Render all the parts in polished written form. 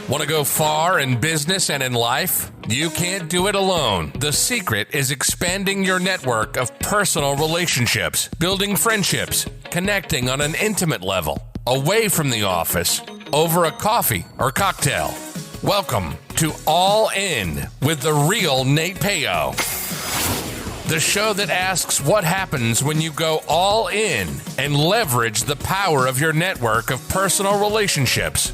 Want to go far in business and in life? You can't do it alone. The secret is expanding your network of personal relationships, building friendships, connecting on an intimate level, away from the office, over a coffee or cocktail. Welcome to All In with the real Nate Peo. The show that asks what happens when you go all in and leverage the power of your network of personal relationships.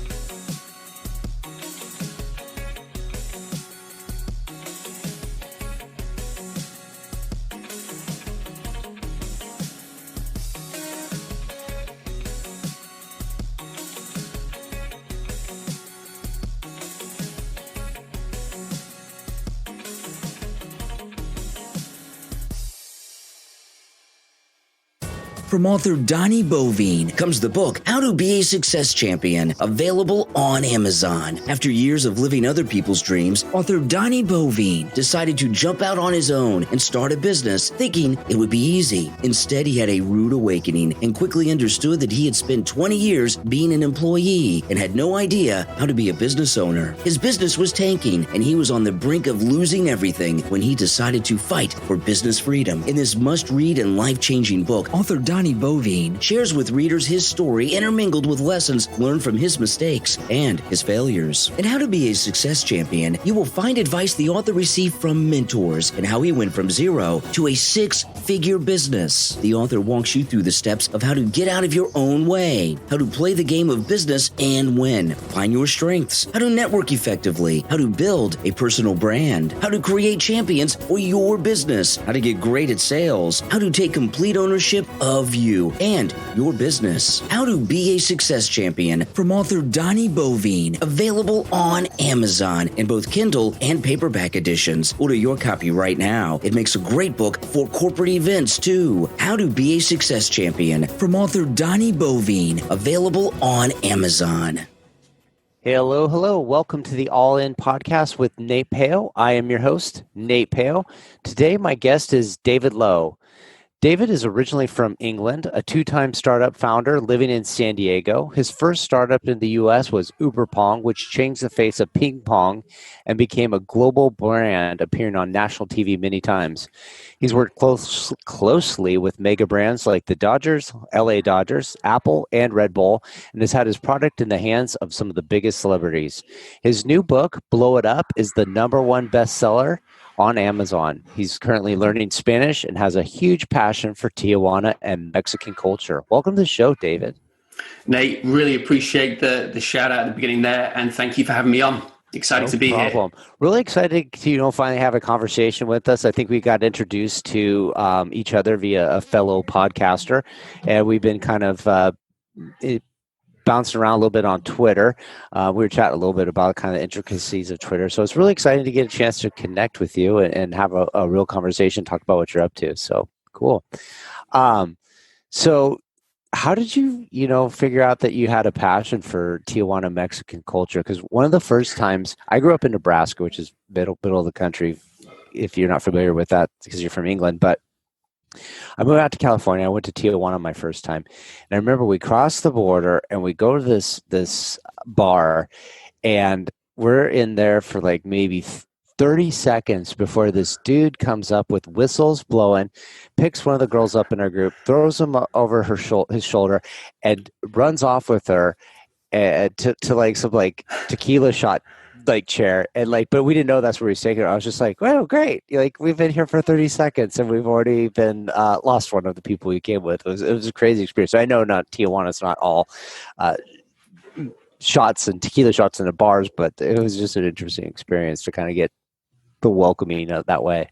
From author Donnie Bovine comes the book, How to Be a Success Champion, available on Amazon. After years of living other people's dreams, author Donnie Bovine decided to jump out on his own and start a business, thinking it would be easy. Instead, he had a rude awakening and quickly understood that he had spent 20 years being an employee and had no idea how to be a business owner. His business was tanking, and he was on the brink of losing everything when he decided to fight for business freedom. In this must-read and life-changing book, author Donnie Bovine shares with readers his story intermingled with lessons learned from his mistakes and his failures. In How to Be a Success Champion, you will find advice the author received from mentors and how he went from zero to a six-figure business. The author walks you through the steps of how to get out of your own way, how to play the game of business and win, find your strengths, how to network effectively, how to build a personal brand, how to create champions for your business, how to get great at sales, how to take complete ownership of you and your business. How to Be a Success Champion from author Donnie Bovine, available on Amazon in both Kindle and paperback editions. Order your copy right now. It makes a great book for corporate events too. How to Be a Success Champion from author Donnie Bovine, available on Amazon. Hello. Welcome to the All In podcast with Nate Peo. I am your host, Nate Peo. Today, my guest is David Lowe. David is originally from England, a two-time startup founder living in San Diego. His first startup in the U.S. was Uberpong, which changed the face of ping pong and became a global brand, appearing on national TV many times. He's worked closely with mega brands like the Dodgers, LA Dodgers, Apple, and Red Bull, and has had his product in the hands of some of the biggest celebrities. His new book, Blow It Up, is the #1 bestseller on Amazon. He's currently learning Spanish and has a huge passion for Tijuana and Mexican culture. Welcome to the show, David. Nate, really appreciate the shout out at the beginning there, and thank you for having me on. Excited to be here. Really excited to finally have a conversation with us. I think we got introduced to each other via a fellow podcaster, and we've been kind of bouncing around a little bit on Twitter. We were chatting a little bit about kind of the intricacies of Twitter. So it's really exciting to get a chance to connect with you and have a real conversation, talk about what you're up to. So cool. So how did you, figure out that you had a passion for Tijuana Mexican culture? Because one of the first times I grew up in Nebraska, which is middle of the country, if you're not familiar with that because you're from England, but I moved out to California. I went to Tijuana my first time. And I remember we crossed the border and we go to this bar, and we're in there for like maybe 30 seconds before this dude comes up with whistles blowing, picks one of the girls up in our group, throws him over his shoulder, and runs off with her to like some like tequila shot like chair, and but we didn't know that's where he was taking her. I was just like, well, great, we've been here for 30 seconds and we've already been lost one of the people we came with. It was a crazy experience. So I know Tijuana's not all shots and tequila shots in the bars, but it was just an interesting experience to kind of get the welcoming that way.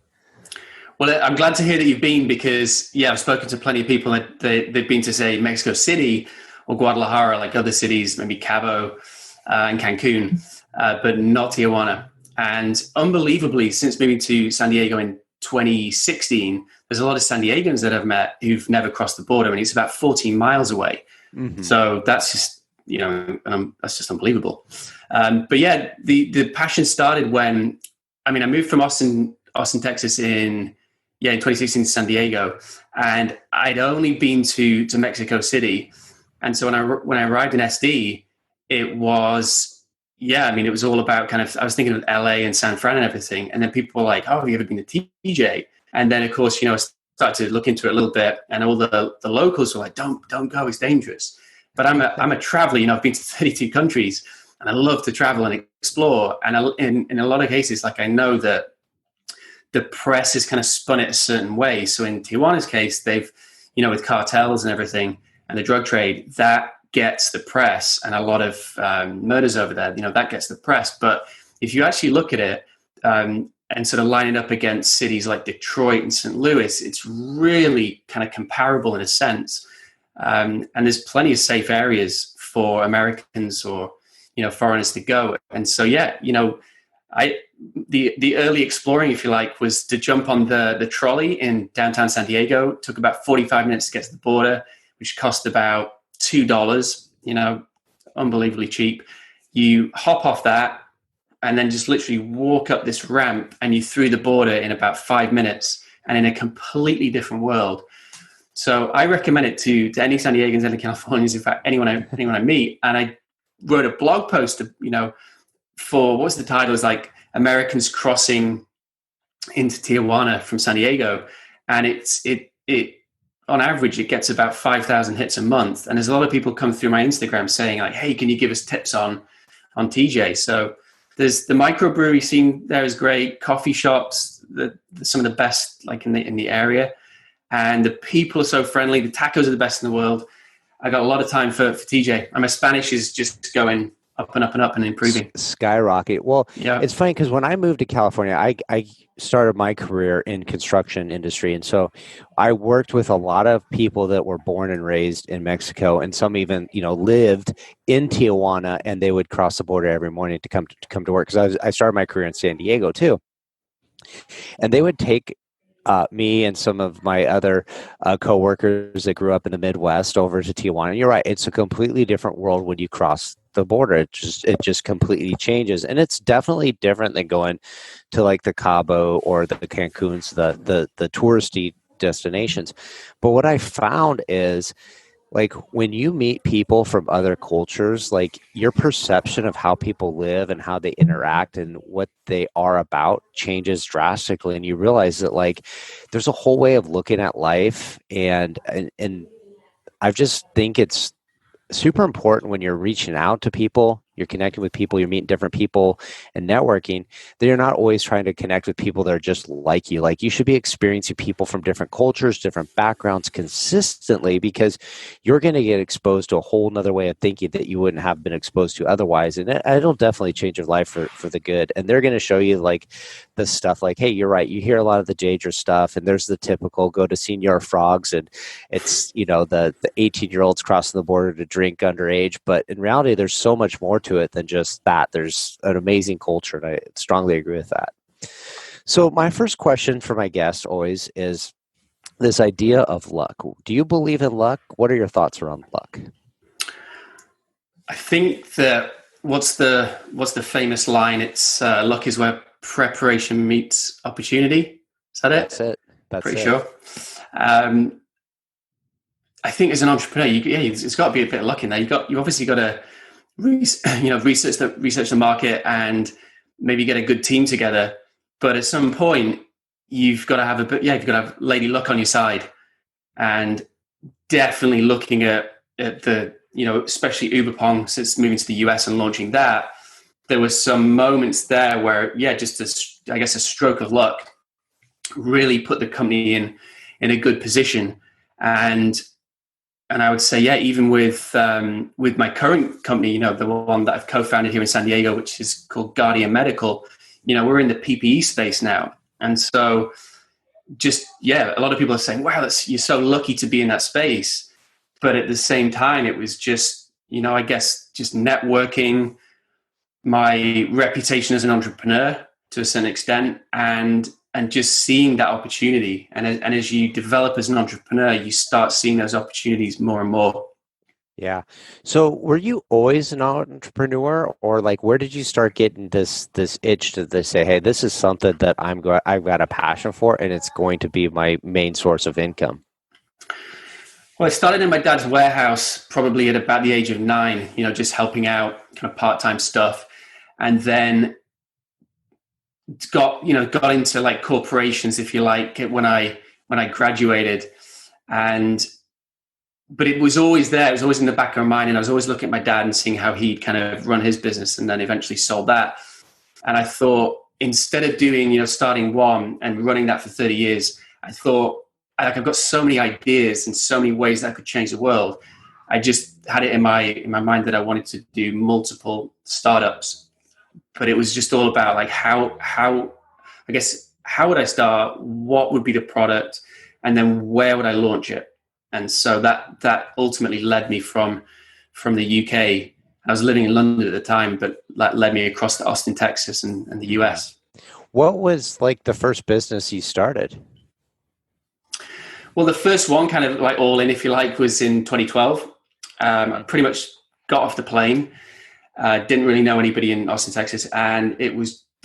Well, I'm glad to hear that you've been, because I've spoken to plenty of people that they've been to, say, Mexico City or Guadalajara, like other cities, maybe Cabo and Cancun, but not Tijuana. And unbelievably, since moving to San Diego in 2016, there's a lot of San Diegans that I've met who've never crossed the border. I mean, it's about 14 miles away. Mm-hmm. So that's just, that's just unbelievable. But the passion started when, I moved from Austin, Texas in 2016 to San Diego, and I'd only been to Mexico City. And so when I arrived in SD, it was yeah, I mean, it was all about kind of, I was thinking of LA and San Fran and everything. And then people were like, oh, have you ever been to TJ? And then, of course, I started to look into it a little bit, and all the locals were like, don't go, it's dangerous. But I'm a traveler, I've been to 32 countries, and I love to travel and explore. And in a lot of cases, like, I know that the press has kind of spun it a certain way. So in Tijuana's case, they've, with cartels and everything and the drug trade, that gets the press, and a lot of murders over there, that gets the press. But if you actually look at it and sort of line it up against cities like Detroit and St. Louis, it's really kind of comparable in a sense. And there's plenty of safe areas for Americans or, foreigners to go. And so, the early exploring, if you like, was to jump on the trolley in downtown San Diego. It took about 45 minutes to get to the border, which cost about $2, unbelievably cheap. You hop off that and then just literally walk up this ramp, and you through the border in about 5 minutes and in a completely different world. So I recommend it to any San Diegans, any Californians, in fact, anyone I meet. And I wrote a blog post, for, what's the title? It's like Americans Crossing into Tijuana from San Diego. And it on average, it gets about 5,000 hits a month. And there's a lot of people come through my Instagram saying like, hey, can you give us tips on TJ? So there's the microbrewery scene there is great. Coffee shops, some of the best like in the area. And the people are so friendly. The tacos are the best in the world. I got a lot of time for TJ. And my Spanish is just going up and up and up and improving. Skyrocket. Well, yeah. It's funny because when I moved to California, I started my career in construction industry. And so I worked with a lot of people that were born and raised in Mexico, and some even, lived in Tijuana, and they would cross the border every morning to come to work. Because I started my career in San Diego too. And they would take me and some of my other coworkers that grew up in the Midwest over to Tijuana. And you're right; it's a completely different world when you cross the border. It just completely changes, and it's definitely different than going to like the Cabo or the Cancuns, the touristy destinations. But what I found is, like, when you meet people from other cultures, like, your perception of how people live and how they interact and what they are about changes drastically. And you realize that, like, there's a whole way of looking at life. And I just think it's super important when you're reaching out to people, you're connecting with people, you're meeting different people and networking, that you're not always trying to connect with people that are just like you. Like, you should be experiencing people from different cultures, different backgrounds consistently, because you're going to get exposed to a whole nother way of thinking that you wouldn't have been exposed to otherwise. And it'll definitely change your life for the good. And they're going to show you like the stuff like, hey, you're right. You hear a lot of the dangerous stuff, and there's the typical go to Senor Frogs, and it's, the 18-year-olds crossing the border to drink underage. But in reality, there's so much more to it than just that. There's an amazing culture, and I strongly agree with that. So my first question for my guests always is this idea of luck. Do you believe in luck? What are your thoughts around luck? I think that what's the famous line? It's luck is where preparation meets opportunity. Is that it? That's it. That's pretty it. Sure. I think as an entrepreneur, it's got to be a bit of luck in there. You obviously got to research the market and maybe get a good team together. But at some point, you've got to have you've got to have lady luck on your side, and definitely looking at the, especially Uberpong, since moving to the US and launching that, there were some moments there where, just a stroke of luck really put the company in a good position. And I would say, even with my current company, the one that I've co-founded here in San Diego, which is called Guardian Medical, we're in the PPE space now. And so a lot of people are saying, wow, you're so lucky to be in that space. But at the same time, it was just, just networking, my reputation as an entrepreneur to a certain extent, and just seeing that opportunity. And as you develop as an entrepreneur, you start seeing those opportunities more and more. Yeah. So were you always an entrepreneur, or like, where did you start getting this itch to say, hey, this is something that I've got a passion for, and it's going to be my main source of income? Well, I started in my dad's warehouse probably at about the age of 9, just helping out, kind of part-time stuff. and then got into like corporations, if you like, when I graduated. But it was always there. It was always in the back of my mind. And I was always looking at my dad and seeing how he'd kind of run his business and then eventually sold that. And I thought, instead of doing, starting one and running that for 30 years, I thought, like, I've got so many ideas and so many ways that I could change the world. I just had it in my mind that I wanted to do multiple startups. But it was just all about like how would I start? What would be the product? And then where would I launch it? And so that ultimately led me from the UK. I was living in London at the time, but that led me across to Austin, Texas, and the US. What was like the first business you started? Well, the first one, kind of like all in, if you like, was in 2012. I pretty much got off the plane. Didn't really know anybody in Austin, Texas, and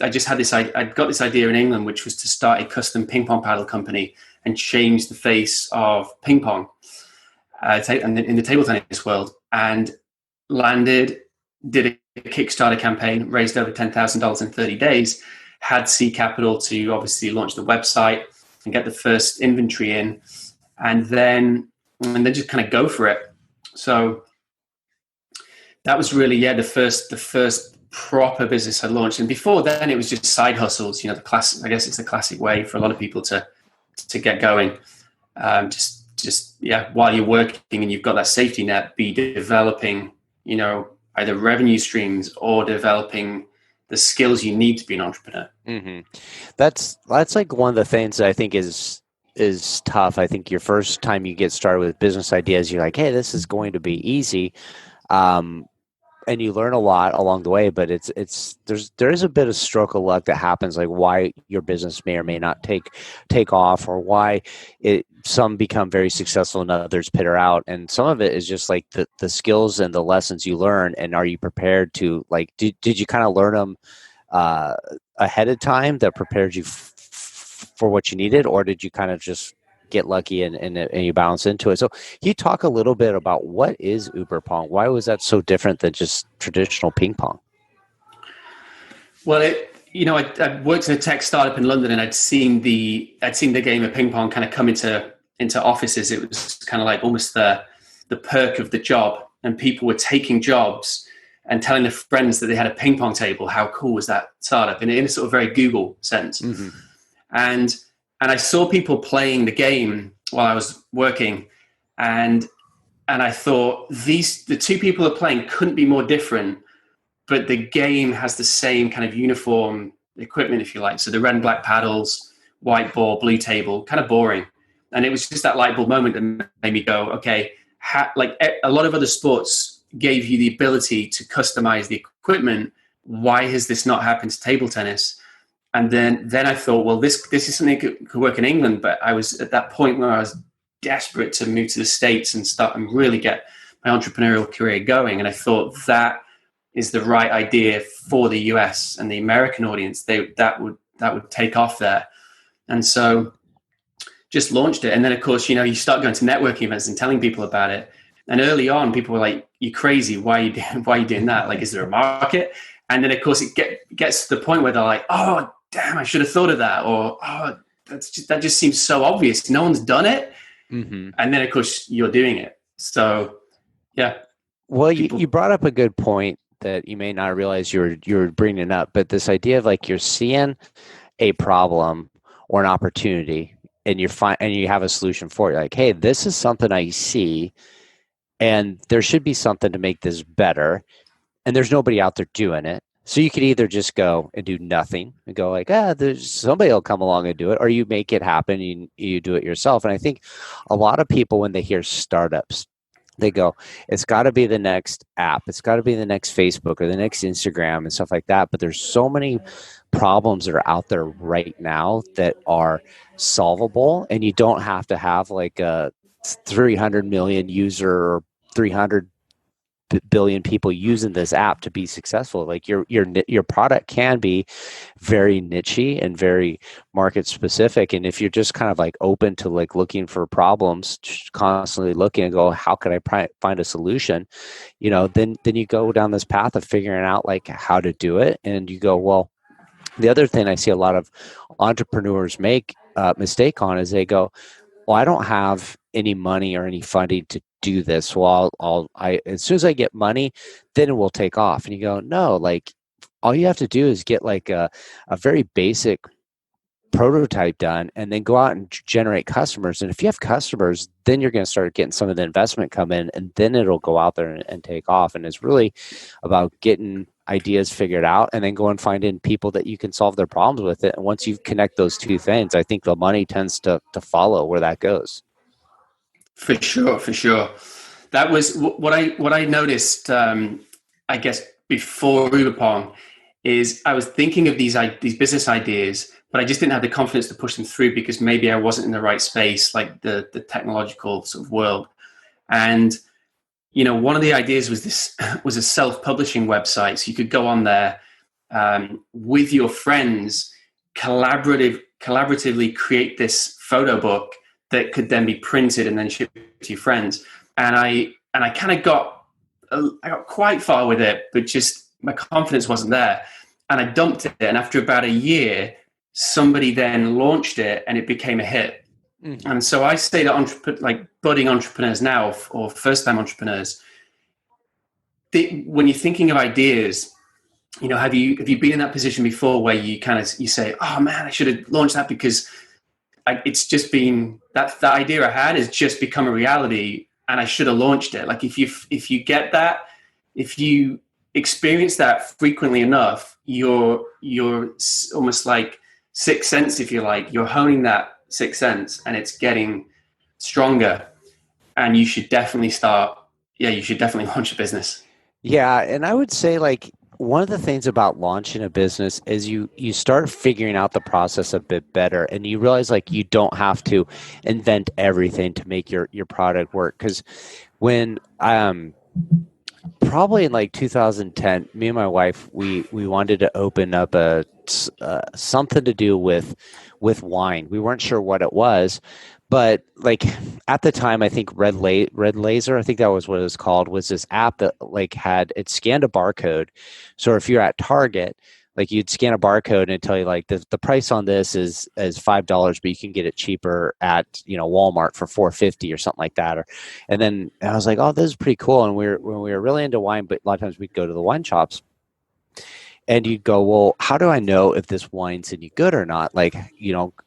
I just had this. I'd got this idea in England, which was to start a custom ping pong paddle company and change the face of ping pong in the table tennis world. And landed, did a Kickstarter campaign, raised over $10,000 in 30 days, had seed capital to obviously launch the website and get the first inventory in, and then just kind of go for it. So that was really, the first proper business I launched. And before then, it was just side hustles. The classic. I guess it's the classic way for a lot of people to get going. Just while you're working and you've got that safety net, be developing, either revenue streams or developing the skills you need to be an entrepreneur. Mm-hmm. That's like one of the things that I think is tough. I think your first time you get started with business ideas, you're like, hey, this is going to be easy. And you learn a lot along the way, but there is a bit of stroke of luck that happens, like why your business may or may not take off, or why some become very successful and others peter out. And some of it is just like the skills and the lessons you learn. And are you prepared to, like, did you kind of learn them ahead of time that prepared you for what you needed, or did you kind of just get lucky and you bounce into it? So can you talk a little bit about what is Uberpong? Why was that so different than just traditional ping pong? Well, I worked in a tech startup in London, and I'd seen the game of ping pong kind of come into offices. It was kind of like almost the perk of the job, and people were taking jobs and telling their friends that they had a ping pong table. How cool was that startup? In a sort of very Google sense. Mm-hmm. And I saw people playing the game while I was working, and I thought the two people are playing couldn't be more different, but the game has the same kind of uniform equipment, if you like. So the red and black paddles, white ball, blue table, kind of boring. And it was just that light bulb moment that made me go, okay, like a lot of other sports gave you the ability to customize the equipment. Why has this not happened to table tennis? And then I thought, well, this is something that could work in England. But I was at that point where I was desperate to move to the States and start and really get my entrepreneurial career going. And I thought that is the right idea for the US and the American audience. That would take off there. And so just launched it. And then, of course, you start going to networking events and telling people about it. And early on, people were like, "You're crazy. Why are you doing that? Like, is there a market?" And then, of course, it gets to the point where they're like, "Oh, damn, I should have thought of that," or "Oh, that just seems so obvious. No one's done it." Mm-hmm. And then, of course, you're doing it. So, yeah. Well, you brought up a good point that you may not realize you're bringing up, but this idea of like you're seeing a problem or an opportunity, and you have a solution for it. You're like, hey, this is something I see, and there should be something to make this better, and there's nobody out there doing it. So you could either just go and do nothing and go like, there's somebody will come along and do it, or you make it happen and you do it yourself. And I think a lot of people, when they hear startups, they go, it's got to be the next app. It's got to be the next Facebook or the next Instagram and stuff like that. But there's so many problems that are out there right now that are solvable, and you don't have to have like a 300 million user or 300 billion people using this app to be successful. Like your product can be very nichey and very market specific. And if you're just kind of like open to like looking for problems, constantly looking and go, how can I find a solution? Then you go down this path of figuring out like how to do it. And you go, well, the other thing I see a lot of entrepreneurs make mistake on is they go, well, I don't have any money or any funding to do this. Well, as soon as I get money, then it will take off. And you go, no, like all you have to do is get like a very basic prototype done and then go out and generate customers. And if you have customers, then you're going to start getting some of the investment come in, and then it'll go out there and take off. And it's really about getting ideas figured out and then go and finding people that you can solve their problems with it. And once you connect those two things, I think the money tends to follow where that goes. For sure. That was what I noticed, I guess, before Uberpong, is I was thinking of these business ideas, but I just didn't have the confidence to push them through because maybe I wasn't in the right space, like the technological sort of world. And, one of the ideas was a self-publishing website. So you could go on there with your friends, collaboratively create this photo book that could then be printed and then shipped to your friends. And I kind of got quite far with it, but just my confidence wasn't there. And I dumped it. And after about a year, somebody then launched it and it became a hit. Mm-hmm. And so I say to budding entrepreneurs now, or first-time entrepreneurs, when you're thinking of ideas, have you been in that position before where you say, oh man, I should have launched that because it's just been that idea I had has just become a reality and I should have launched it. Like if you get that, if you experience that frequently enough, you're almost like sixth sense, if you like, you're honing that sixth sense and it's getting stronger, and you should definitely launch a business. Yeah. And I would say like one of the things about launching a business is you start figuring out the process a bit better, and you realize like you don't have to invent everything to make your product work. Because when probably in like 2010, me and my wife, we wanted to open up something to do with wine. We weren't sure what it was, but like at the time, I think Red Laser, I think that was what it was called, was this app that like it scanned a barcode. So if you're at Target, like you'd scan a barcode and it'd tell you like the price on this is $5, but you can get it cheaper at Walmart for $4.50 or something like that. And then I was like, oh, this is pretty cool. And when we were really into wine, but a lot of times we'd go to the wine shops. And you'd go, well, how do I know if this wine's any good or not? Like,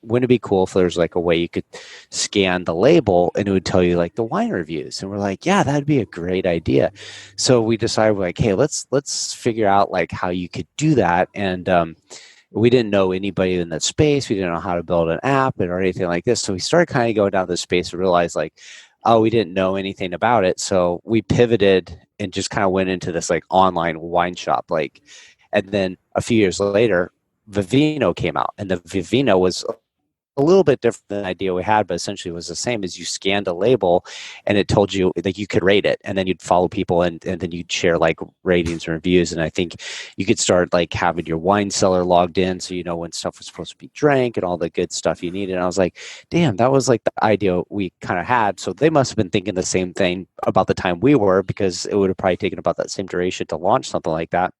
wouldn't it be cool if there's like a way you could scan the label and it would tell you like the wine reviews? And we're like, yeah, that'd be a great idea. So we decided like, hey, let's figure out like how you could do that. And we didn't know anybody in that space. We didn't know how to build an app or anything like this. So we started kind of going down this space and realized like, oh, we didn't know anything about it. So we pivoted and just kind of went into this like online wine shop, like. And then a few years later, Vivino came out, and the Vivino was a little bit different than the idea we had, but essentially was the same. As you scanned a label and it told you that you could rate it, and then you'd follow people and then you'd share like ratings and reviews. And I think you could start like having your wine cellar logged in, so when stuff was supposed to be drank and all the good stuff you needed. And I was like, damn, that was like the idea we kind of had. So they must have been thinking the same thing about the time we were, because it would have probably taken about that same duration to launch something like that.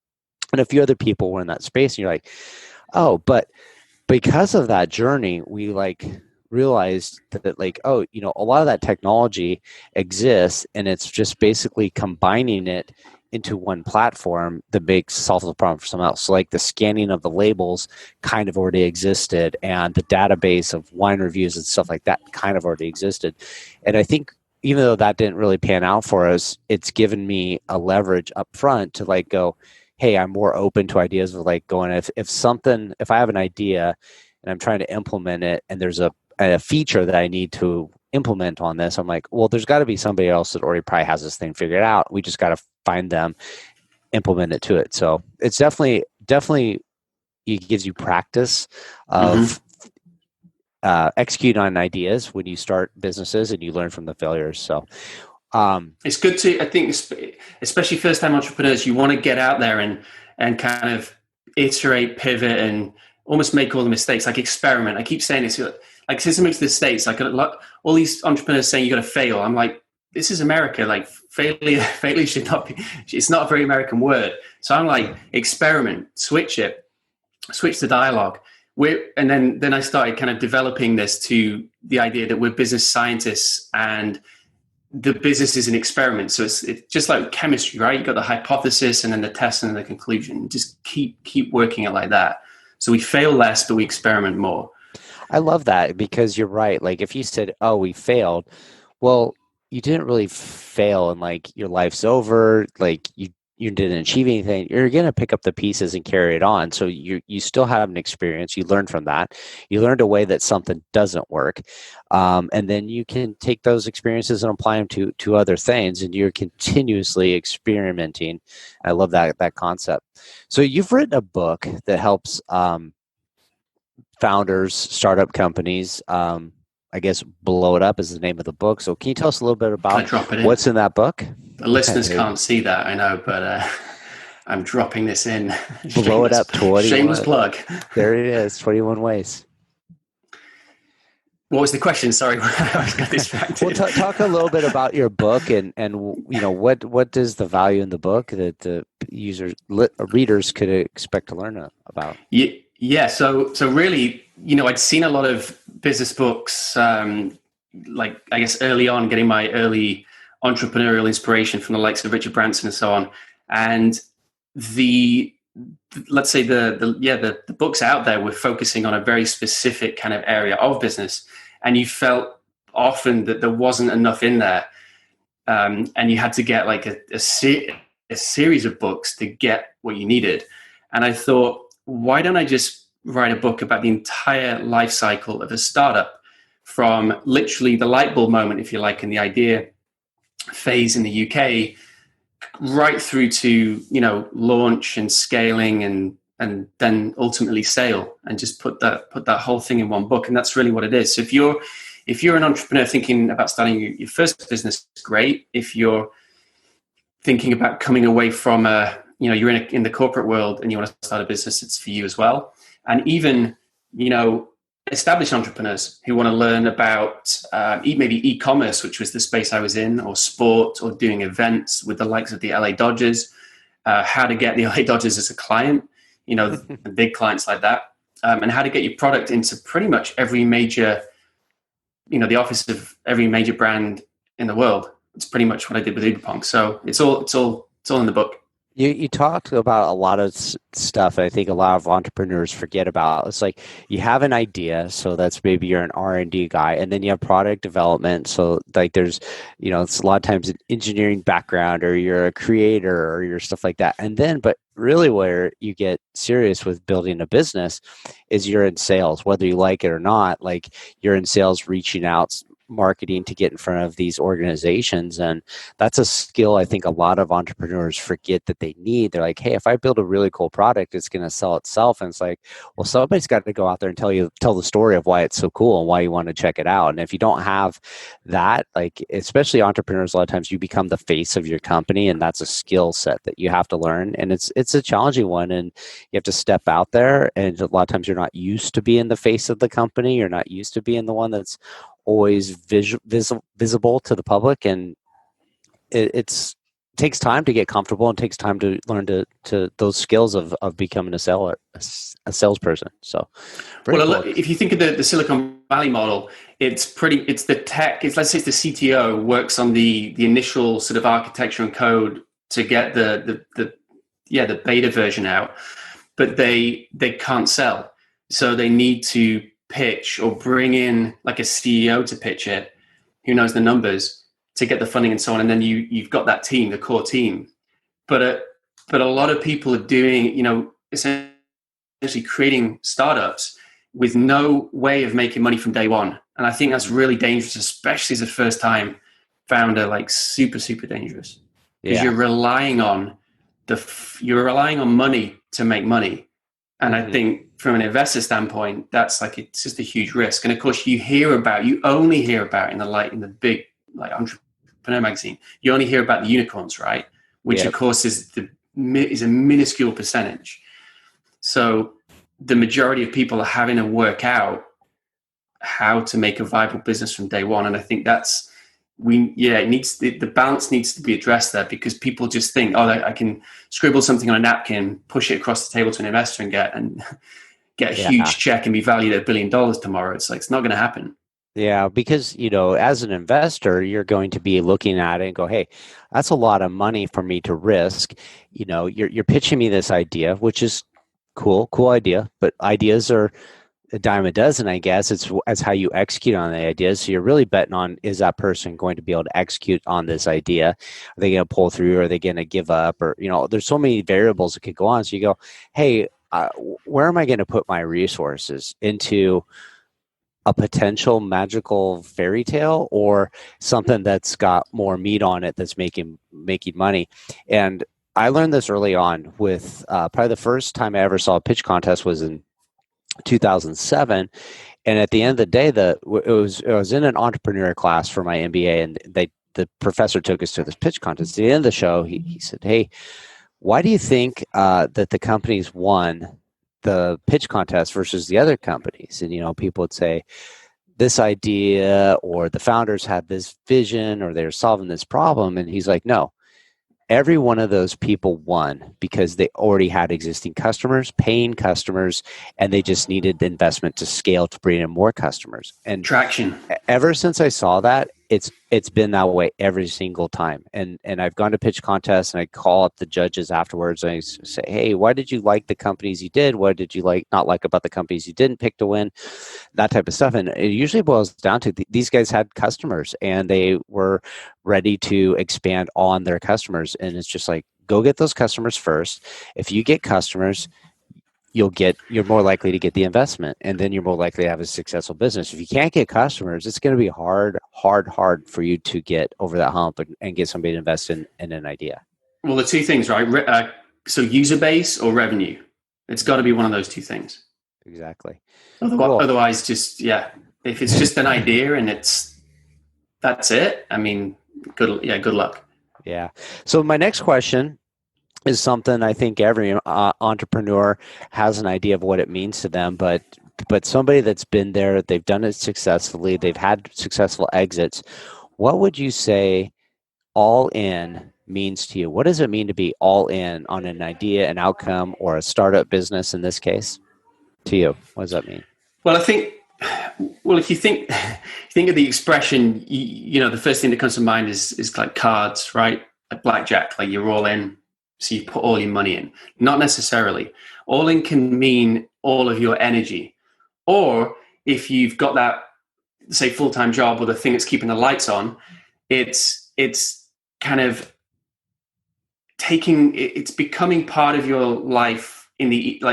And a few other people were in that space, and you're like, oh, but because of that journey, we like realized that like, oh, a lot of that technology exists, and it's just basically combining it into one platform that solves the problem for someone else. So like the scanning of the labels kind of already existed, and the database of wine reviews and stuff like that kind of already existed. And I think even though that didn't really pan out for us, it's given me a leverage up front to like go, hey, I'm more open to ideas of like going, if I have an idea and I'm trying to implement it and there's a feature that I need to implement on this, I'm like, well, there's got to be somebody else that already probably has this thing figured out. We just got to find them, implement it to it. So it's definitely it gives you practice of execute on ideas when you start businesses, and you learn from the failures. So It's good to, I think, especially first-time entrepreneurs, you want to get out there and kind of iterate, pivot, and almost make all the mistakes, like experiment. I keep saying this, like since I moved to the States, like all these entrepreneurs saying you got to fail. I'm like, this is America. Like failure should not be, it's not a very American word. So I'm like, experiment, switch the dialogue. And then I started kind of developing this to the idea that we're business scientists and the business is an experiment. So it's just like chemistry, right? You got the hypothesis and then the test and then the conclusion. Just keep working it like that. So we fail less, but we experiment more. I love that because you're right. Like if you said, "Oh, we failed," well, you didn't really fail, and like your life's over. Like you didn't achieve anything. You're gonna pick up the pieces and carry it on. So you still have an experience. You learn from that. You learned a way that something doesn't work, and then you can take those experiences and apply them to other things. And you're continuously experimenting. I love that concept. So you've written a book that helps. Founders, startup companies, I guess Blow It Up is the name of the book. So can you tell us a little bit about what's in that book? The listeners can't see that, I know, but I'm dropping this in. Blow It Up 21. Shameless plug. There it is, 21 ways. What was the question? Sorry, I got distracted. Well, talk a little bit about your book and you know what is the value in the book that the readers could expect to learn about. Yeah, so really, you know, I'd seen a lot of business books, like I guess early on, getting my early entrepreneurial inspiration from the likes of Richard Branson and so on. And let's say the books out there were focusing on a very specific kind of area of business, and you felt often that there wasn't enough in there, and you had to get like a series of books to get what you needed. And I thought, why don't I just write a book about the entire life cycle of a startup, from literally the light bulb moment, if you like, in the idea phase in the UK, right through to, you know, launch and scaling and then ultimately sale, and just put that whole thing in one book. And that's really what it is. So if you're an entrepreneur thinking about starting your first business, great. If you're thinking about coming away from you're in the corporate world and you want to start a business, it's for you as well. And even, you know, established entrepreneurs who want to learn about maybe e-commerce, which was the space I was in, or sport, or doing events with the likes of the LA Dodgers, how to get the LA Dodgers as a client, you know, the big clients like that, and how to get your product into pretty much every major, you know, the office of every major brand in the world. It's pretty much what I did with Uberpong. So it's all in the book. You talked about a lot of stuff I think a lot of entrepreneurs forget about. It's like you have an idea, so that's maybe you're an R&D guy, and then you have product development. So like there's, you know, it's a lot of times an engineering background, or you're a creator, or you're stuff like that. And then, but really where you get serious with building a business is you're in sales, whether you like it or not. Like you're in sales, reaching out, marketing to get in front of these organizations. And that's a skill I think a lot of entrepreneurs forget that they need. They're like, hey, if I build a really cool product, it's going to sell itself. And it's like, well, somebody's got to go out there and tell the story of why it's so cool and why you want to check it out. And if you don't have that, like especially entrepreneurs, a lot of times you become the face of your company, and that's a skill set that you have to learn. And it's a challenging one, and you have to step out there. And a lot of times you're not used to being the face of the company. You're not used to being the one that's always visible to the public, and it takes time to get comfortable, and takes time to learn to those skills of becoming a salesperson. So, cool. If you think of the Silicon Valley model, it's the tech. Let's say it's the CTO works on the initial sort of architecture and code to get the beta version out, but they can't sell, so they need to pitch or bring in like a CEO to pitch it, who knows the numbers, to get the funding and so on. And then you've got that team, the core team. But a lot of people are doing, you know, essentially creating startups with no way of making money from day one. And I think that's really dangerous, especially as a first time founder, like super, super dangerous, because you're relying on money to make money. And I think from an investor standpoint, that's like, it's just a huge risk. And of course you only hear about in the big like Entrepreneur magazine, you only hear about the unicorns, right? Which of course is a minuscule percentage. So the majority of people are having to work out how to make a viable business from day one. And I think that's, the balance needs to be addressed there, because people just think, oh, I can scribble something on a napkin, push it across the table to an investor and get a huge check and be valued at $1 billion tomorrow. It's like, it's not going to happen. Yeah, because, as an investor, you're going to be looking at it and go, hey, that's a lot of money for me to risk. You're pitching me this idea, which is cool idea, but ideas are a dime a dozen, I guess. It's how you execute on the ideas. So you're really betting on, is that person going to be able to execute on this idea? Are they going to pull through? Are they going to give up? Or, there's so many variables that could go on. So you go, hey, where am I going to put my resources? Into a potential magical fairy tale, or something that's got more meat on it that's making money? And I learned this early on with probably the first time I ever saw a pitch contest was in 2007. And at the end of the day, it was in an entrepreneur class for my MBA, and the professor took us to this pitch contest. At the end of the show, he said, hey, why do you think that the companies won the pitch contest versus the other companies? And people would say this idea, or the founders had this vision, or they're solving this problem. And he's like, no, every one of those people won because they already had existing customers, paying customers, and they just needed the investment to scale to bring in more customers. And traction. Ever since I saw that, it's been that way every single time. And I've gone to pitch contests, and I call up the judges afterwards, and I say, hey, why did you like the companies you did? What did you not like about the companies you didn't pick to win? That type of stuff. And it usually boils down to these guys had customers, and they were ready to expand on their customers. And it's just like, go get those customers first. If you get customers, you're more likely to get the investment, and then you're more likely to have a successful business. If you can't get customers, it's going to be hard for you to get over that hump and get somebody to invest in an idea. Well, the two things, right? So user base or revenue, it's got to be one of those two things. Exactly. Otherwise, if it's just an idea and that's it, I mean, good luck. Yeah. So my next question is something I think every entrepreneur has an idea of what it means to them, but somebody that's been there, they've done it successfully, they've had successful exits. What would you say all in means to you? What does it mean to be all in on an idea, an outcome, or a startup business in this case? To you, what does that mean? Well, I think, if you think of the expression, the first thing that comes to mind is like cards, right? Like blackjack, like you're all in. So you put all your money in. Not necessarily. All in can mean all of your energy. Or if you've got that, say, full-time job or the thing that's keeping the lights on, it's kind of it's becoming part of your life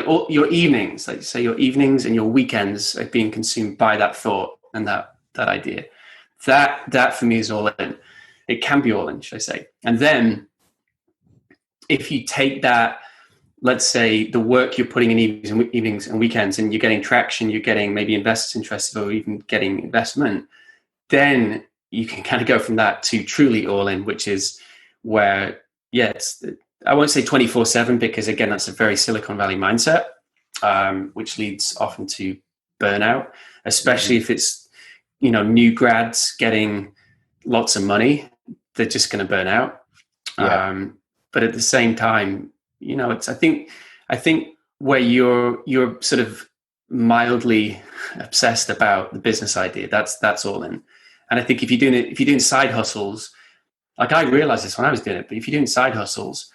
all your evenings, like say your evenings and your weekends are being consumed by that thought and that idea. That for me is all in. It can be all in, should I say. And then if you take that, let's say the work you're putting in evenings and weekends, and you're getting traction, you're getting maybe investors interested, or even getting investment, then you can kind of go from that to truly all in, which is where, I won't say 24/7, because again, that's a very Silicon Valley mindset, which leads often to burnout, especially if it's, new grads getting lots of money, they're just going to burn out. Yeah. But at the same time, it's I think where you're sort of mildly obsessed about the business idea, that's all in. And I think if you're doing side hustles, like I realized this when I was doing it, but if you're doing side hustles,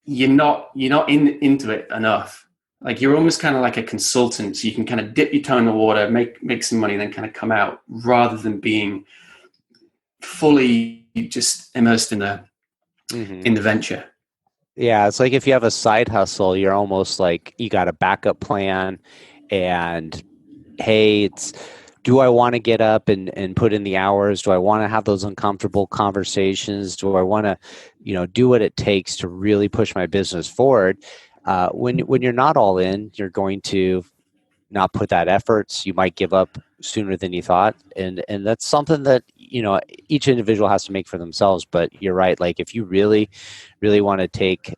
you're not into it enough. Like you're almost kind of like a consultant, so you can kind of dip your toe in the water, make some money, then kind of come out, rather than being fully just immersed in the venture. Yeah, it's like if you have a side hustle, you're almost like you got a backup plan, and hey, do I want to get up and put in the hours? Do I want to have those uncomfortable conversations? Do I want to, do what it takes to really push my business forward? When you're not all in, you're going to not put that efforts. You might give up sooner than you thought. And that's something that, each individual has to make for themselves. But you're right. Like if you really, really want to take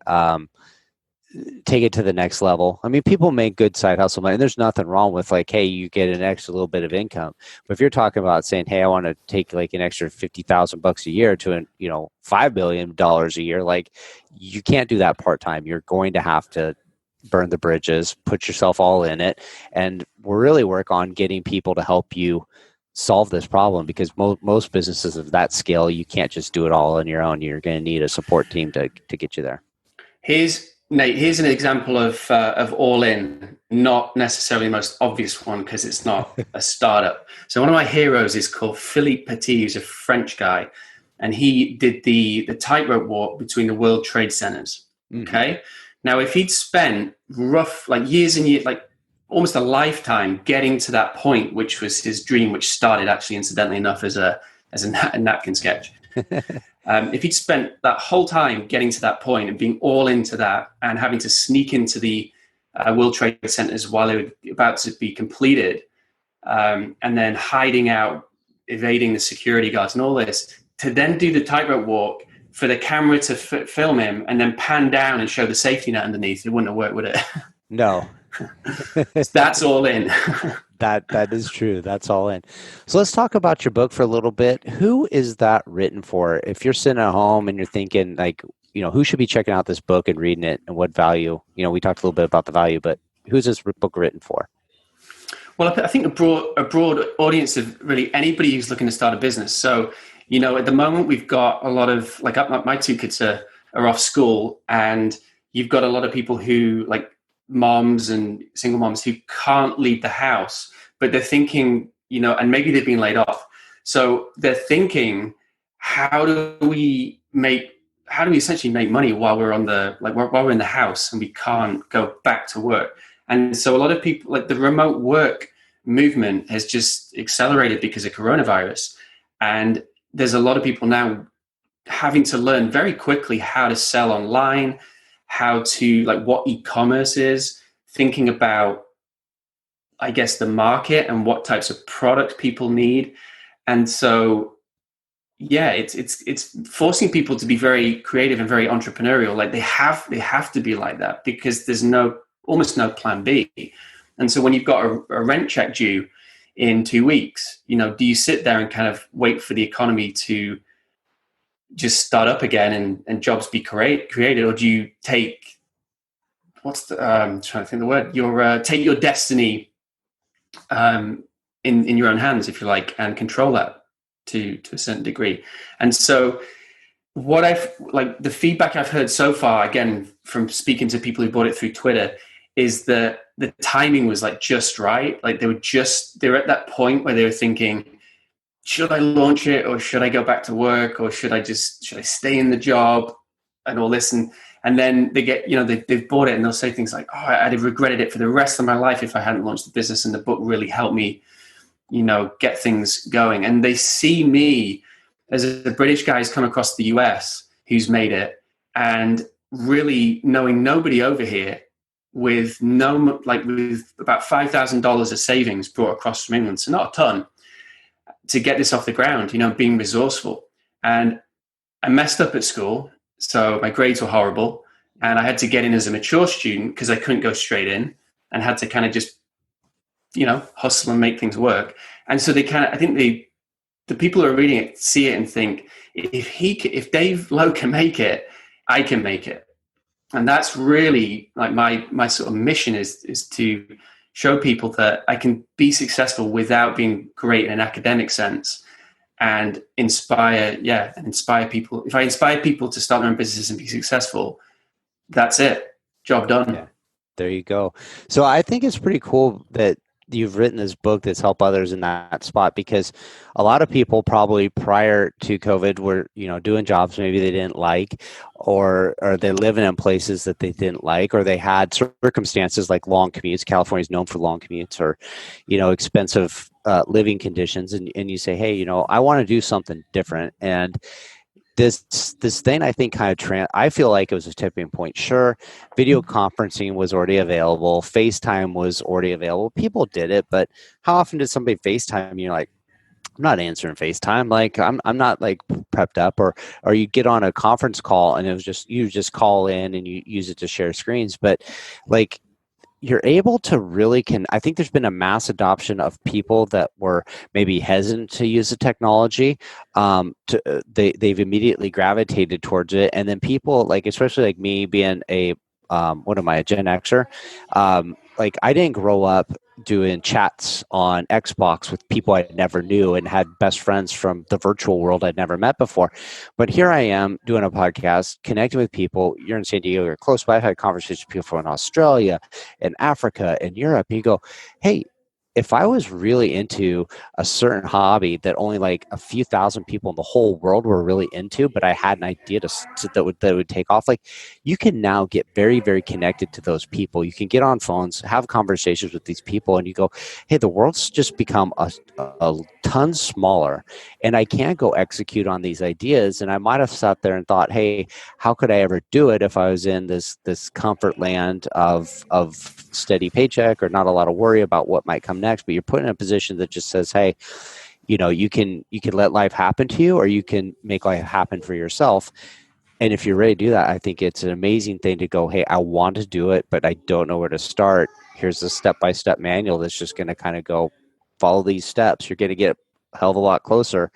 it to the next level. I mean, people make good side hustle money, and there's nothing wrong with like, hey, you get an extra little bit of income. But if you're talking about saying, hey, I want to take like an extra $50,000 a year to $5 billion a year, like you can't do that part time. You're going to have to burn the bridges, put yourself all in it, and we'll really work on getting people to help you solve this problem, because most businesses of that scale, you can't just do it all on your own. You're going to need a support team to get you there. Nate, here's an example of all in, not necessarily the most obvious one because it's not a startup. So one of my heroes is called Philippe Petit, who's a French guy, and he did the tightrope walk between the World Trade Centers. Okay, now if he'd spent years and years, like almost a lifetime, getting to that point, which was his dream, which started actually, incidentally enough, as a napkin sketch. If he'd spent that whole time getting to that point and being all into that and having to sneak into the World Trade Centers while they were about to be completed, and then hiding out, evading the security guards and all this, to then do the tightrope walk, for the camera to film him and then pan down and show the safety net underneath, it wouldn't have worked, would it? No. That's all in. That is true. That's all in. So let's talk about your book for a little bit. Who is that written for? If you're sitting at home and you're thinking like, who should be checking out this book and reading it, and what value? We talked a little bit about the value, but who's this book written for? Well, I think a broad audience of really anybody who's looking to start a business. So, at the moment we've got a lot of my two kids are off school, and you've got a lot of people who like moms and single moms who can't leave the house, but they're thinking, and maybe they've been laid off. So they're thinking, how do we essentially make money while we're while we're in the house and we can't go back to work? And so a lot of people, like the remote work movement has just accelerated because of coronavirus. And there's a lot of people now having to learn very quickly how to sell online, how to what e-commerce is, thinking about, I guess, the market and what types of product people need. And so, yeah, it's forcing people to be very creative and very entrepreneurial. Like they have to be like that, because there's almost no plan B. And so when you've got a rent check due in 2 weeks, do you sit there and kind of wait for the economy to just start up again and jobs be created, or do you take I'm trying to think of the word, take your destiny in your own hands, if you like, and control that to a certain degree. And so what the feedback I've heard so far, again, from speaking to people who bought it through Twitter, is that the timing was just right. Like they were at that point where they were thinking, should I launch it, or should I go back to work, or should I stay in the job and all this? And then they get, they've bought it and they'll say things like, oh, I'd have regretted it for the rest of my life if I hadn't launched the business, and the book really helped me, get things going. And they see me as a British guy who's come across the US who's made it, and really knowing nobody over here, with with about $5,000 of savings brought across from England, so not a ton, to get this off the ground, being resourceful. And I messed up at school, so my grades were horrible, and I had to get in as a mature student because I couldn't go straight in, and had to kind of just, hustle and make things work. And so I think the people who are reading it see it and think, if Dave Lowe can make it, I can make it. And that's really like my sort of mission is to show people that I can be successful without being great in an academic sense, and inspire people. If I inspire people to start their own businesses and be successful, that's it. Job done. Yeah, there you go. So I think it's pretty cool that you've written this book that's helped others in that spot, because a lot of people probably prior to COVID were, doing jobs maybe they didn't like, or they're living in places that they didn't like, or they had circumstances like long commutes. California is known for long commutes, or, expensive living conditions. And you say, hey, I want to do something different. And this thing I think kind of I feel like it was a tipping point. Sure, video conferencing was already available, FaceTime was already available. People did it, but how often did somebody FaceTime? You're like, I'm not answering FaceTime. Like I'm not like prepped up, or you get on a conference call and it was just you just call in and you use it to share screens. But like you're able to really I think there's been a mass adoption of people that were maybe hesitant to use the technology. They've immediately gravitated towards it, and then people like, especially like me being a what am I, a Gen Xer? Like I didn't grow up doing chats on Xbox with people I never knew and had best friends from the virtual world I'd never met before. But here I am doing a podcast, connecting with people. You're in San Diego, you're close by. I've had conversations with people from Australia and Africa and Europe. And you go, hey, if I was really into a certain hobby that only like a few thousand people in the whole world were really into, but I had an idea that would take off, like you can now get very, very connected to those people. You can get on phones, have conversations with these people, and you go, hey, the world's just become a ton smaller, and I can't go execute on these ideas. And I might have sat there and thought, hey, how could I ever do it if I was in this comfort land of steady paycheck or not a lot of worry about what might come next? But you're put in a position that just says, hey, you know, you can let life happen to you, or you can make life happen for yourself. And if you're ready to do that, I think it's an amazing thing to go, hey, I want to do it, but I don't know where to start. Here's a step-by-step manual that's just going to kind of go follow these steps. You're going to get a hell of a lot closer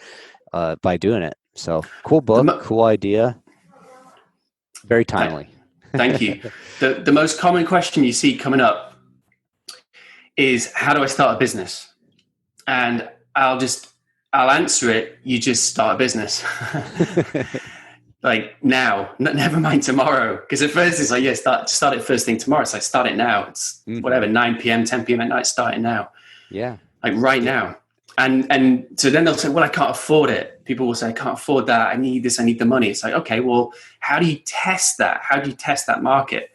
by doing it. So cool book, cool idea. Very timely. Thank you. The most common question you see coming up is, how do I start a business? And I'll answer it. You just start a business. Like now, never mind tomorrow. Because at first it's like, yeah, start it first thing tomorrow. It's like, start it now. It's whatever, 9 p.m., 10 p.m. at night, start it now. Yeah. Like right now. And so then they'll say, well, I can't afford it. People will say, I can't afford that. I need this. I need the money. It's like, okay, well, how do you test that? How do you test that market?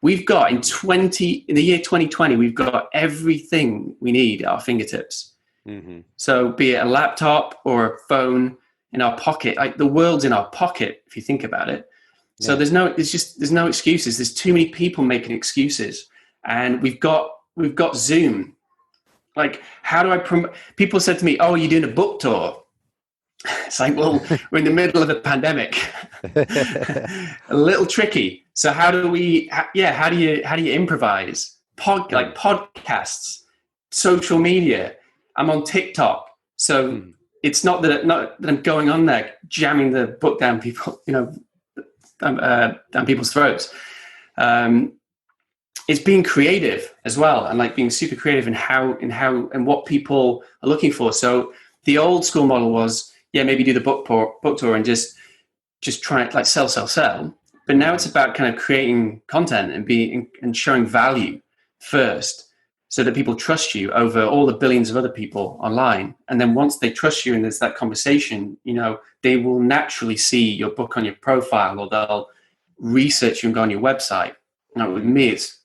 We've got in the year 2020, we've got everything we need at our fingertips. Mm-hmm. So be it a laptop or a phone in our pocket, like the world's in our pocket, if you think about it. Yeah. So there's no excuses. There's too many people making excuses. And we've got Zoom. Like, how do I promote? People said to me, oh, you're doing a book tour. It's like, well, we're in the middle of a pandemic. A little tricky. So how do you improvise? Like podcasts, social media. I'm on TikTok. So it's not that I'm going on there jamming the book down people, down people's throats. It's being creative as well, and like being super creative in how and what people are looking for. So the old school model was, maybe do the book tour and just try it, like sell. But now it's about kind of creating content and showing value first, so that people trust you over all the billions of other people online. And then once they trust you and there's that conversation, they will naturally see your book on your profile, or they'll research you and go on your website. With me, it's,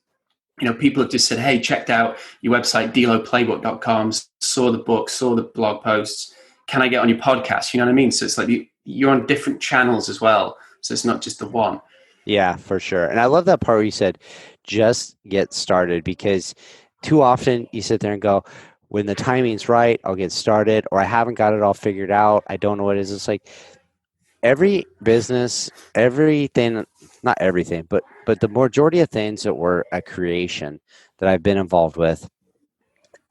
people have just said, hey, checked out your website, deloplaybook.com, saw the book, saw the blog posts. Can I get on your podcast? You know what I mean? So it's like you're on different channels as well. So it's not just the one. Yeah, for sure. And I love that part where you said, just get started, because too often you sit there and go, when the timing's right, I'll get started, or I haven't got it all figured out. I don't know what it is. It's like every business, everything, not everything, but the majority of things that were a creation that I've been involved with,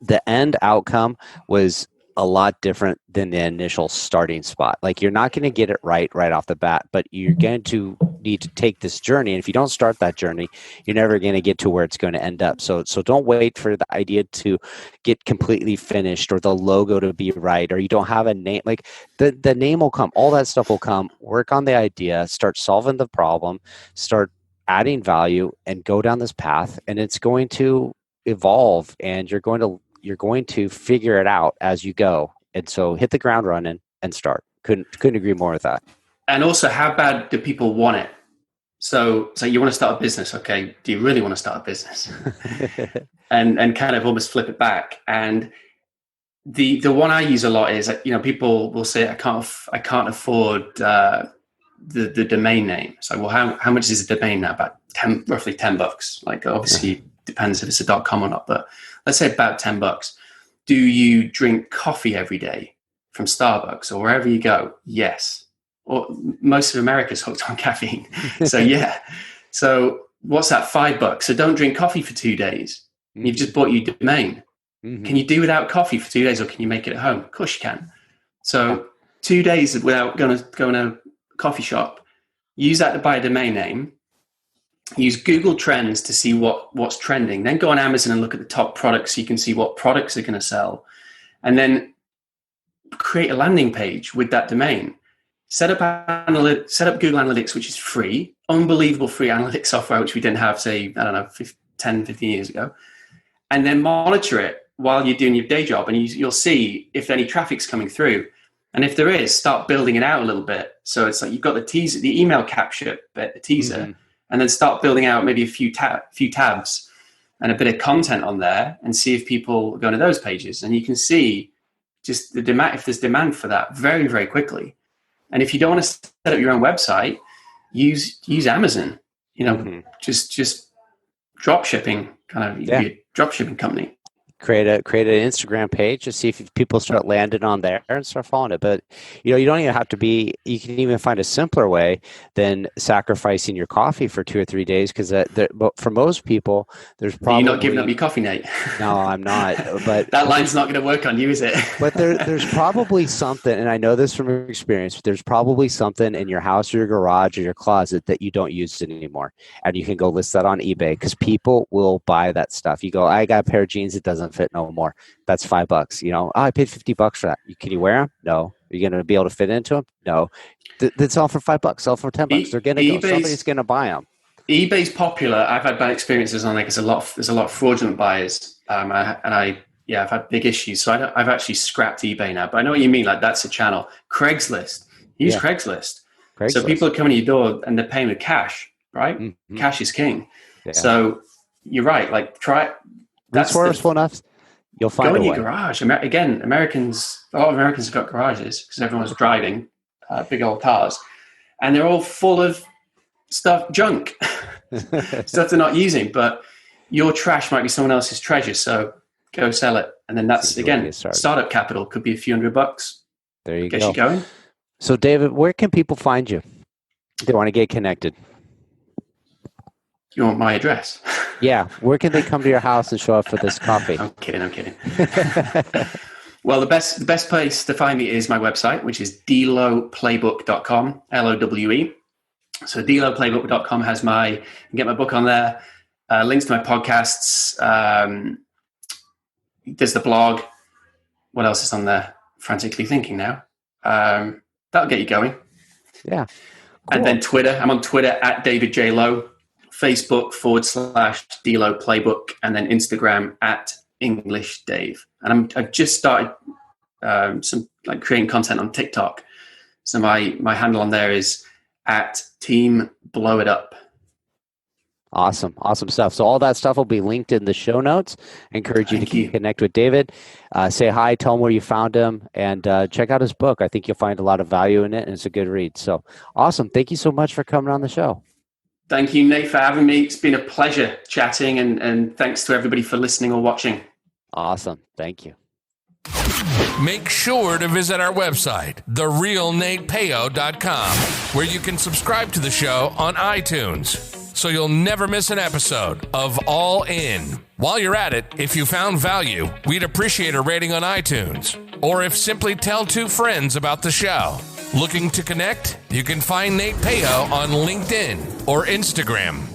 the end outcome was a lot different than the initial starting spot. Like, you're not going to get it right off the bat, but you're going to need to take this journey. And if you don't start that journey, you're never going to get to where it's going to end up. So don't wait for the idea to get completely finished, or the logo to be right, or you don't have a name. Like the name will come, all that stuff will come. Work on the idea, start solving the problem, start adding value, and go down this path, and it's going to evolve, and you're going to figure it out as you go. And so hit the ground running and start. Couldn't agree more with that. And also, how bad do people want it? So you want to start a business. Okay. Do you really want to start a business? and kind of almost flip it back. And the one I use a lot is, people will say, I can't afford the domain name. So, well, how much is a domain now? About roughly $10. Like, obviously, depends if it's a .com or not, but let's say about $10. Do you drink coffee every day from Starbucks or wherever you go? Yes. Or most of America's hooked on caffeine. So yeah. So what's that? $5. So don't drink coffee for 2 days. You've just bought your domain. Can you do without coffee for 2 days, or can you make it at home? Of course you can. So 2 days without going to a coffee shop, use that to buy a domain name. Use Google Trends to see what's trending. Then go on Amazon and look at the top products so you can see what products are going to sell. And then create a landing page with that domain. Set up Google Analytics, which is free, unbelievable free analytics software, which we didn't have, say, 10, 15 years ago. And then monitor it while you're doing your day job. And you'll see if any traffic's coming through. And if there is, start building it out a little bit. So it's like you've got the teaser, the email capture bit, the teaser, and then start building out maybe a few tabs and a bit of content on there, and see if people go to those pages. And you can see just the demand, if there's demand for that, very, very quickly. And if you don't want to set up your own website, use Amazon. Just drop shipping, you can be a drop shipping company. Create an Instagram page to see if people start landing on there and start following it. But you don't even have to be. You can even find a simpler way than sacrificing your coffee for 2 or 3 days, because for most people, there's probably. You're not giving up your coffee, Nate. No, I'm not. But that line's not going to work on you, is it? But there's probably something, and I know this from experience. There's probably something in your house or your garage or your closet that you don't use anymore, and you can go list that on eBay, because people will buy that stuff. You go, I got a pair of jeans that doesn't fit no more. That's $5. I paid $50 for that. Can you wear them? No. Are you going to be able to fit into them? No. That's all for $5. Sell for $10. They're going to go. Somebody's going to buy them. eBay's popular. I've had bad experiences on there because there's a lot of fraudulent buyers. I've had big issues. So I've actually scrapped eBay now. But I know what you mean. Like, that's a channel. Craigslist. Use Craigslist. So people are coming to your door and they're paying with cash, right? Mm-hmm. Cash is king. Yeah. So you're right. Like, try it. That's resourceful enough. You'll find go in a way. Your garage. Again, a lot of Americans have got garages because everyone's driving big old cars, and they're all full of junk, stuff they're not using. But your trash might be someone else's treasure, so go sell it. And then that's again startup capital. Could be a few $100. There you go. Get you going. So, David, where can people find you? They want to get connected. You want my address? Yeah. Where can they come to your house and show up for this coffee? I'm kidding. Well, the best place to find me is my website, which is dlowplaybook.com, Lowe. So dlowplaybook.com has you can get my book on there, links to my podcasts. There's the blog. What else is on there? Frantically thinking now. That'll get you going. Yeah. Cool. And then Twitter. I'm on Twitter at David J. Lowe. Facebook /DLow Playbook, and then Instagram at English Dave. And I've just started creating content on TikTok. So my handle on there is at Team Blow It Up. Awesome stuff. So all that stuff will be linked in the show notes. I encourage you to connect with David. Say hi, tell him where you found him, and check out his book. I think you'll find a lot of value in it, and it's a good read. So awesome. Thank you so much for coming on the show. Thank you, Nate, for having me. It's been a pleasure chatting, and thanks to everybody for listening or watching. Awesome. Thank you. Make sure to visit our website, therealnatepeo.com, where you can subscribe to the show on iTunes, so you'll never miss an episode of All In. While you're at it, if you found value, we'd appreciate a rating on iTunes, or if simply tell 2 friends about the show. Looking to connect? You can find Nate Peo on LinkedIn or Instagram.